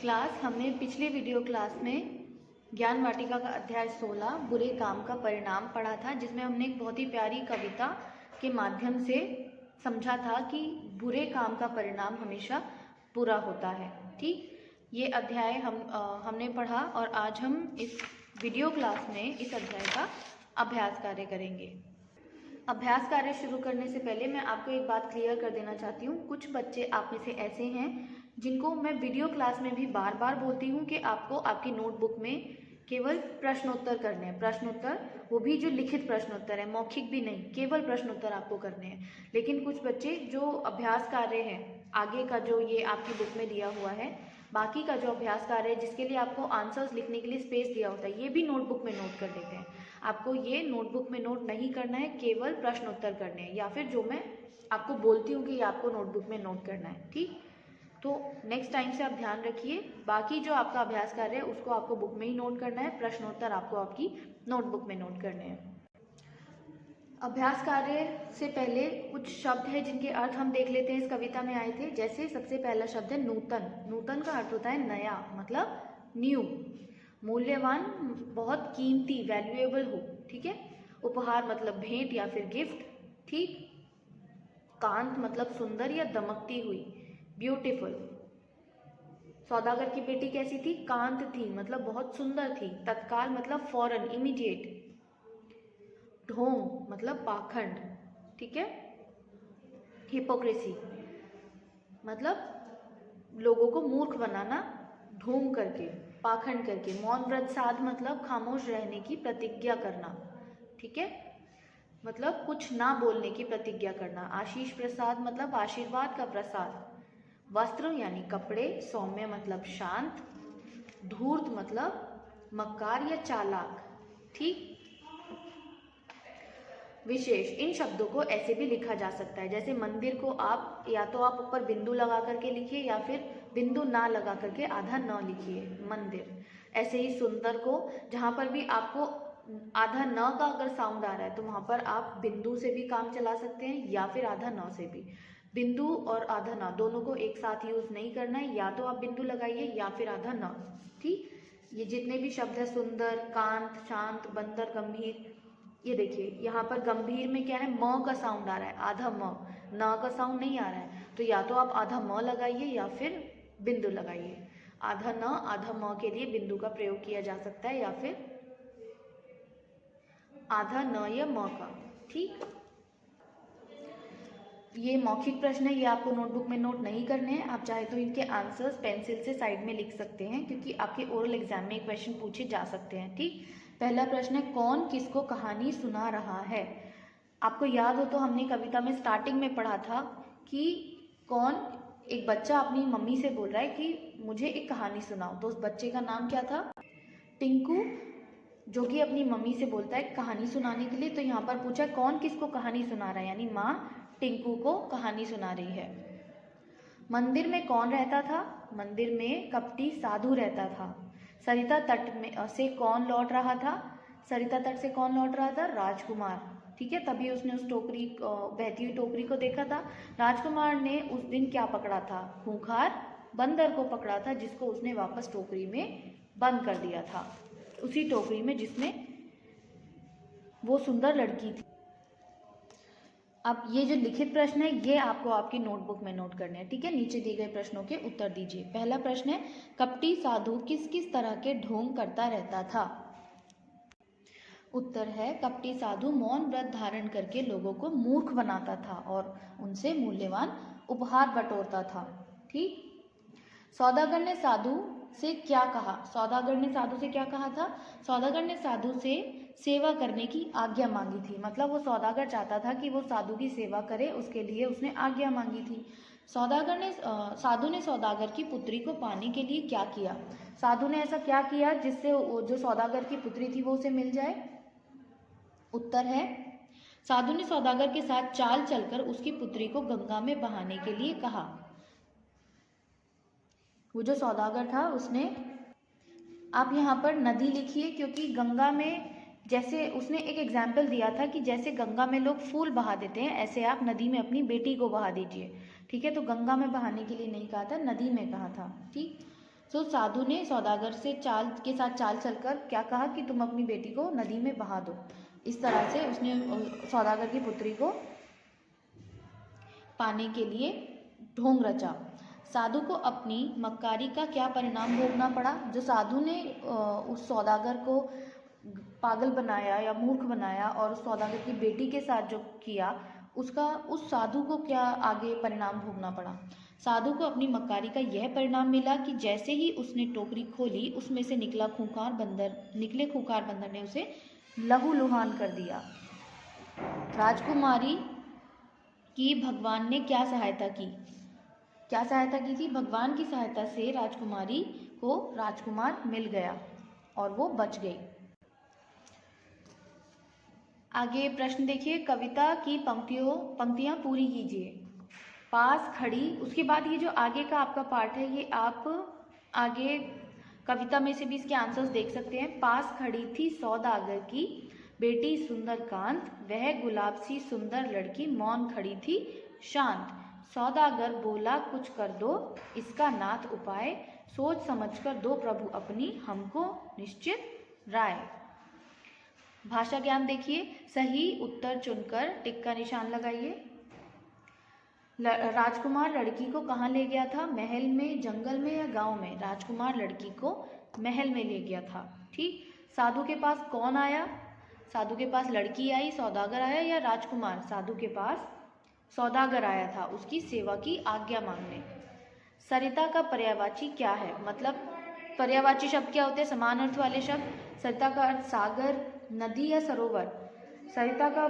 Class हमने पिछले video class में ज्ञान वाटिका का अध्याय 16 बुरे काम का परिणाम पढ़ा था, जिसमें हमने एक बहुत ही प्यारी कविता के माध्यम से समझा था कि बुरे काम का परिणाम हमेशा बुरा होता है। ठीक, ये अध्याय हमने पढ़ा और आज हम इस वीडियो क्लास में इस अध्याय का अभ्यास कार्य करेंगे। अभ्यास कार्य शुरू करने से पहले मैं आपको एक बात क्लियर कर देना चाहती हूँ। कुछ बच्चे आप में से ऐसे हैं जिनको मैं वीडियो क्लास में भी बार बार बोलती हूँ कि आपको आपकी नोटबुक में केवल प्रश्नोत्तर करने हैं। प्रश्नोत्तर, वो भी जो लिखित प्रश्नोत्तर है, मौखिक भी नहीं, केवल प्रश्नोत्तर आपको करने हैं। लेकिन कुछ बच्चे जो अभ्यास कार्य है आगे का, जो ये आपकी बुक में दिया हुआ है, बाकी का जो अभ्यास कार्य है जिसके लिए आपको आंसर्स लिखने के लिए स्पेस दिया होता है, ये भी नोटबुक में नोट कर लेते हैं। आपको ये नोटबुक में नोट नहीं करना है, केवल प्रश्नोत्तर करने हैं, या फिर जो मैं आपको बोलती हूँ कि ये आपको नोटबुक में नोट करना है। ठीक, तो नेक्स्ट टाइम से आप ध्यान रखिए, बाकी जो आपका अभ्यास कार्य है उसको आपको बुक में ही नोट करना है, प्रश्नोत्तर आपको आपकी नोटबुक में नोट करने हैं। अभ्यास कार्य से पहले कुछ शब्द है जिनके अर्थ हम देख लेते हैं, इस कविता में आए थे। जैसे सबसे पहला शब्द है नूतन। नूतन का अर्थ होता है नया, मतलब न्यू। मूल्यवान, बहुत कीमती, वैल्यूएबल हो। ठीक है। उपहार मतलब भेंट या फिर गिफ्ट। ठीक। कांत मतलब सुंदर या दमकती हुई, ब्यूटीफुल। सौदागर की बेटी कैसी थी? कांत थी, मतलब बहुत सुंदर थी। तत्काल मतलब फौरन, इमीडिएट। ढोंग मतलब पाखंड। ठीक है। हिपोक्रेसी मतलब लोगों को मूर्ख बनाना, ढोंग करके, पाखंड करके। मौन व्रत साध मतलब खामोश रहने की प्रतिज्ञा करना। ठीक है, मतलब कुछ ना बोलने की प्रतिज्ञा करना। आशीष प्रसाद मतलब आशीर्वाद का प्रसाद। वस्त्र यानी कपड़े। सौम्य मतलब शांत। धूर्त मतलब मक्कार या चालाक। ठीक। विशेष, इन शब्दों को ऐसे भी लिखा जा सकता है, जैसे मंदिर को आप या तो आप ऊपर बिंदु लगा करके लिखिए या फिर बिंदु ना लगा करके आधा न लिखिए, मंदिर। ऐसे ही सुंदर को, जहाँ पर भी आपको आधा न का अगर साउंड आ रहा है तो वहाँ पर आप बिंदु से भी काम चला सकते हैं या फिर आधा न से भी। बिंदु और आधा न दोनों को एक साथ यूज नहीं करना है, या तो आप बिंदु लगाइए या फिर आधा न। ठीक, ये जितने भी शब्द है, सुंदर, कांत, शांत, बंदर, गंभीर, ये देखिए यहाँ पर गंभीर में क्या है, म का साउंड आ रहा है, आधा म, न का साउंड नहीं आ रहा है, तो या तो आप आधा म लगाइए या फिर बिंदु लगाइए। आधा न आधा म के लिए बिंदु का प्रयोग किया जा सकता है, या फिर आधा न या म का। ठीक, ये मौखिक प्रश्न है, ये आपको नोटबुक में नोट नहीं करने हैं। आप चाहे तो इनके आंसर्स पेंसिल से साइड में लिख सकते हैं, क्योंकि आपके ओरल एग्जाम में क्वेश्चन पूछे जा सकते हैं। ठीक, पहला प्रश्न है, कौन किसको कहानी सुना रहा है? आपको याद हो तो हमने कविता में स्टार्टिंग में पढ़ा था कि कौन, एक बच्चा अपनी मम्मी से बोल रहा है कि मुझे एक कहानी सुनाओ। तो उस बच्चे का नाम क्या था? टिंकू, जो कि अपनी मम्मी से बोलता है कहानी सुनाने के लिए। तो यहाँ पर पूछा कौन किसको कहानी सुना रहा है, यानी माँ टिंकू को कहानी सुना रही है। मंदिर में कौन रहता था? मंदिर में कपटी साधु रहता था। सरिता तट में से कौन लौट रहा था? सरिता तट से कौन लौट रहा था? राजकुमार। ठीक है, तभी उसने उस टोकरी, बहती हुई टोकरी को देखा था। राजकुमार ने उस दिन क्या पकड़ा था? खूंखार बंदर को पकड़ा था, जिसको उसने वापस टोकरी में बंद कर दिया था, उसी टोकरी में जिसमें वो सुंदर लड़की थी। अब ये जो लिखित प्रश्न है ये आपको आपकी नोटबुक में नोट करने हैं। ठीक है, नीचे दिए गए प्रश्नों के उत्तर दीजिए। पहला प्रश्न है, कपटी साधु किस किस तरह के ढोंग करता रहता था? उत्तर है, कपटी साधु मौन व्रत धारण करके लोगों को मूर्ख बनाता था और उनसे मूल्यवान उपहार बटोरता था। ठीक। सौदागर ने साधु से क्या कहा? सौदागर ने साधु से क्या कहा था? सौदागर ने साधु से सेवा करने की आज्ञा मांगी थी, मतलब वो सौदागर चाहता था कि वो साधु की सेवा करे, उसके लिए उसने आज्ञा मांगी थी। साधु ने सौदागर की पुत्री को पाने के लिए क्या किया? साधु ने ऐसा क्या किया जिससे जो सौदागर की पुत्री थी वो उसे मिल जाए? उत्तर है, साधु ने सौदागर के साथ चाल चलकर उसकी पुत्री को गंगा में बहाने के लिए कहा। वो जो सौदागर था उसने, आप यहाँ पर नदी लिखिए, क्योंकि गंगा में, जैसे उसने एक एग्जाम्पल दिया था कि जैसे गंगा में लोग फूल बहा देते हैं, ऐसे आप नदी में अपनी बेटी को बहा दीजिए। ठीक है, तो गंगा में बहाने के लिए नहीं कहा था, नदी में कहा था। ठीक, तो साधु ने सौदागर से चाल चलकर क्या कहा कि तुम अपनी बेटी को नदी में बहा दो। इस तरह से उसने सौदागर की पुत्री को पाने के लिए ढोंग रचा। साधु को अपनी मक्कारी का क्या परिणाम भोगना पड़ा? जो साधु ने उस सौदागर को पागल बनाया या मूर्ख बनाया और उस सौदागर की बेटी के साथ जो किया, उसका उस साधु को क्या आगे परिणाम भोगना पड़ा? साधु को अपनी मक्कारी का यह परिणाम मिला कि जैसे ही उसने टोकरी खोली, उसमें से निकले खूंखार बंदर ने उसे लहूलुहान कर दिया। राजकुमारी की भगवान ने क्या सहायता की थी? भगवान की सहायता से राजकुमारी को राजकुमार मिल गया और वो बच गई। आगे प्रश्न देखिए, कविता की पंक्तियां पूरी कीजिए। पास खड़ी, उसके बाद ये जो आगे का आपका पार्ट है, ये आप आगे कविता में से भी इसके आंसर्स देख सकते हैं। पास खड़ी थी सौदागर की बेटी सुंदरकांत, वह गुलाब सी सुंदर लड़की मौन खड़ी थी शांत। सौदागर बोला कुछ कर दो इसका नाथ उपाय, सोच समझ कर दो प्रभु अपनी हमको निश्चित राय। भाषा ज्ञान देखिए, सही उत्तर चुनकर टिक का निशान लगाइए। राजकुमार लड़की को कहाँ ले गया था? महल में, जंगल में या गांव में? राजकुमार लड़की को महल में ले गया था। ठीक। साधु के पास कौन आया? साधु के पास लड़की आई, सौदागर आया या राजकुमार? साधु के पास सौदागर आया था उसकी सेवा की आज्ञा मांगने। सरिता का पर्यायवाची क्या है? मतलब पर्यायवाची शब्द क्या होते हैं? समान अर्थ वाले शब्द। सरिता का अर्थ सागर, नदी या सरोवर। सरिता का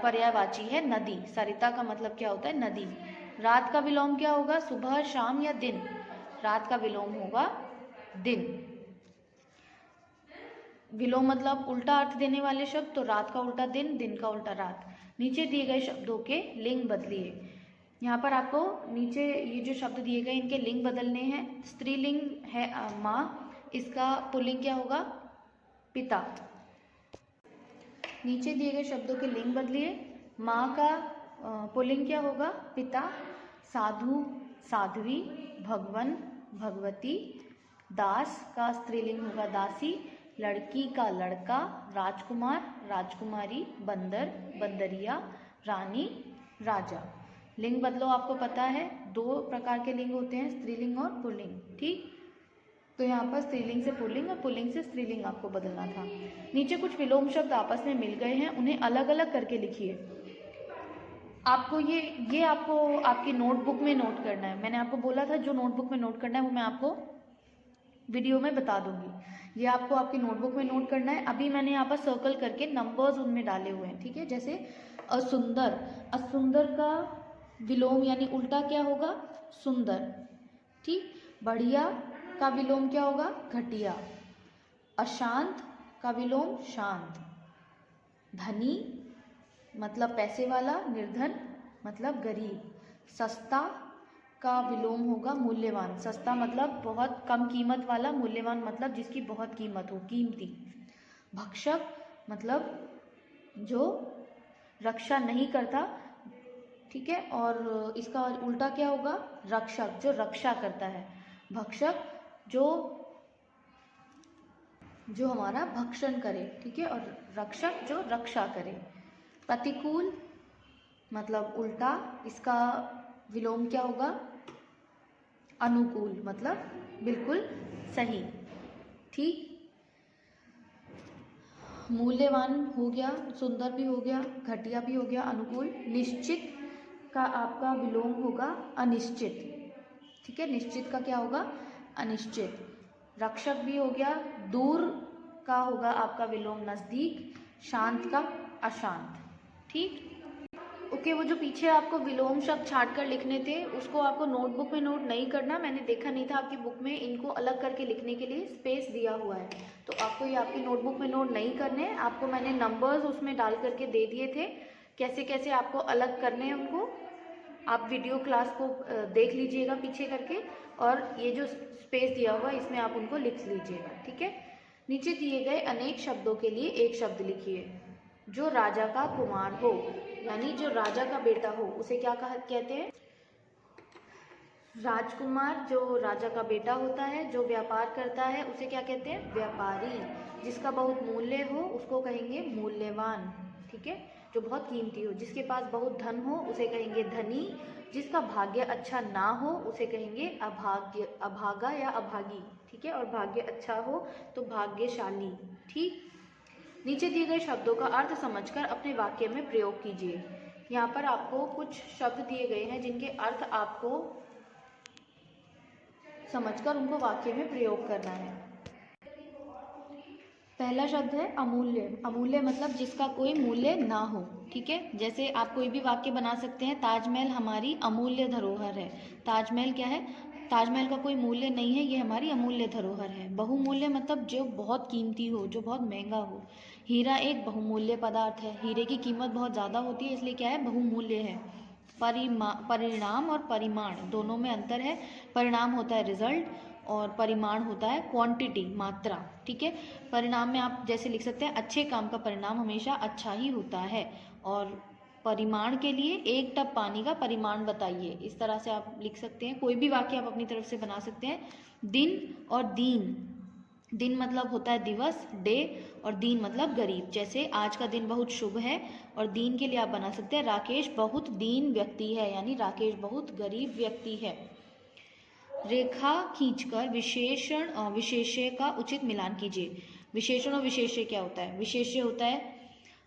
पर्यायवाची है नदी। सरिता का मतलब क्या होता है? नदी। रात का विलोम क्या होगा? सुबह, शाम या दिन? रात का विलोम होगा दिन। विलोम मतलब उल्टा अर्थ देने वाले शब्द, तो रात का उल्टा दिन, दिन का उल्टा रात। नीचे दिए गए शब्दों के लिंग बदलिए। यहाँ पर आपको नीचे ये जो शब्द दिए गए इनके लिंग बदलने हैं। स्त्रीलिंग है माँ, इसका पुल्लिंग क्या होगा? पिता। नीचे दिए गए शब्दों के लिंग बदलिए। माँ का पुल्लिंग क्या होगा? पिता। साधु, साध्वी। भगवन, भगवती। दास का स्त्रीलिंग होगा दासी। लड़की का लड़का। राजकुमार, राजकुमारी। बंदर, बंदरिया। रानी, राजा। लिंग बदलो आपको पता है, 2 प्रकार के लिंग होते हैं, स्त्रीलिंग और पुल्लिंग। ठीक, तो यहाँ पर स्त्रीलिंग से पुल्लिंग और पुल्लिंग से स्त्रीलिंग आपको बदलना था। नीचे कुछ विलोम शब्द आपस में मिल गए हैं, उन्हें अलग अलग करके लिखिए। आपको ये आपको आपकी नोटबुक में नोट करना है। मैंने आपको बोला था जो नोटबुक में नोट करना है वो मैं आपको वीडियो में बता दूंगी। ये आपको आपकी नोटबुक में नोट करना है। अभी मैंने यहाँ पर सर्कल करके नंबर्स उनमें डाले हुए हैं। ठीक है, जैसे असुंदर, असुंदर का विलोम यानी उल्टा क्या होगा? सुंदर। ठीक। बढ़िया का विलोम क्या होगा? घटिया। अशांत का विलोम शांत। धनी मतलब पैसे वाला, निर्धन मतलब गरीब। सस्ता का विलोम होगा मूल्यवान। सस्ता मतलब बहुत कम कीमत वाला, मूल्यवान मतलब जिसकी बहुत कीमत हो, कीमती। भक्षक मतलब जो रक्षा नहीं करता। ठीक है, और इसका उल्टा क्या होगा? रक्षक, जो रक्षा करता है। भक्षक जो हमारा भक्षण करे। ठीक है, और रक्षक जो रक्षा करे। प्रतिकूल मतलब उल्टा, इसका विलोम क्या होगा? अनुकूल मतलब बिल्कुल सही। ठीक, मूल्यवान हो गया, सुंदर भी हो गया, घटिया भी हो गया, अनुकूल। निश्चित का आपका विलोम होगा अनिश्चित। ठीक है, निश्चित का क्या होगा? अनिश्चित। रक्षक भी हो गया। दूर का होगा आपका विलोम नज़दीक। शांत का अशांत। ठीक, ओके। वो जो पीछे आपको विलोम शब्द छाट कर लिखने थे उसको आपको नोटबुक में नोट नहीं करना। मैंने देखा नहीं था आपकी बुक में इनको अलग करके लिखने के लिए स्पेस दिया हुआ है, तो आपको ये आपकी नोटबुक में नोट नहीं करने। आपको मैंने नंबर्स उसमें डाल करके दे दिए थे, कैसे कैसे आपको अलग करने हैं उनको। आप वीडियो क्लास को देख लीजिएगा पीछे करके, और ये जो स्पेस दिया हुआ है इसमें आप उनको लिख लीजिएगा। ठीक है, नीचे दिए गए अनेक शब्दों के लिए एक शब्द लिखिए। जो राजा का कुमार हो यानी जो राजा का बेटा हो उसे क्या कहते हैं? राजकुमार जो राजा का बेटा होता है, जो व्यापार करता है, उसे क्या कहते हैं? व्यापारी। जिसका बहुत मूल्य हो उसको कहेंगे मूल्यवान। ठीक है, जो बहुत कीमती हो। जिसके पास बहुत धन हो उसे कहेंगे धनी। जिसका भाग्य अच्छा ना हो उसे कहेंगे अभाग्य, अभागा या अभागी। ठीक है, और भाग्य अच्छा हो तो भाग्यशाली। ठीक, नीचे दिए गए शब्दों का अर्थ समझकर अपने वाक्य में प्रयोग कीजिए। यहाँ पर आपको कुछ शब्द दिए गए हैं जिनके अर्थ आपको समझकर उनको वाक्य में प्रयोग करना है। पहला शब्द है अमूल्य। अमूल्य मतलब जिसका कोई मूल्य ना हो। ठीक है, जैसे आप कोई भी वाक्य बना सकते हैं, ताजमहल हमारी अमूल्य धरोहर है। ताजमहल क्या है? ताजमहल का कोई मूल्य नहीं है, ये हमारी अमूल्य धरोहर है। बहुमूल्य मतलब जो बहुत कीमती हो, जो बहुत महंगा हो। हीरा एक बहुमूल्य पदार्थ है। हीरे की कीमत बहुत ज़्यादा होती है, इसलिए क्या है? बहुमूल्य है। परिणाम और परिमाण दोनों में अंतर है। परिणाम होता है रिजल्ट और परिमाण होता है क्वांटिटी, मात्रा। ठीक है, परिणाम में आप जैसे लिख सकते हैं अच्छे काम का परिणाम हमेशा अच्छा ही होता है। और परिमाण के लिए एक टब पानी का परिमाण बताइए, इस तरह से आप लिख सकते हैं। कोई भी वाक्य आप अपनी तरफ से बना सकते हैं। दिन और दीन, दिन मतलब होता है दिवस, डे, और दीन मतलब गरीब। जैसे आज का दिन बहुत शुभ है, और दीन के लिए आप बना सकते हैं राकेश बहुत दीन व्यक्ति है, यानी राकेश बहुत गरीब व्यक्ति है। रेखा खींचकर विशेषण और विशेष्य का उचित मिलान कीजिए। विशेषण और विशेष्य क्या होता है? विशेष्य होता है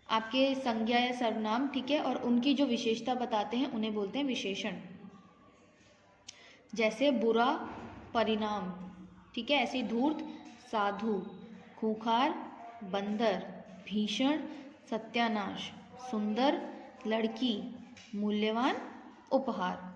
आपके संज्ञा या सर्वनाम। ठीक है, और उनकी जो विशेषता बताते हैं उन्हें बोलते हैं विशेषण। जैसे बुरा परिणाम। ठीक है, ऐसे धूर्त साधु, खूंखार बंदर, भीषण सत्यानाश, सुंदर लड़की, मूल्यवान उपहार।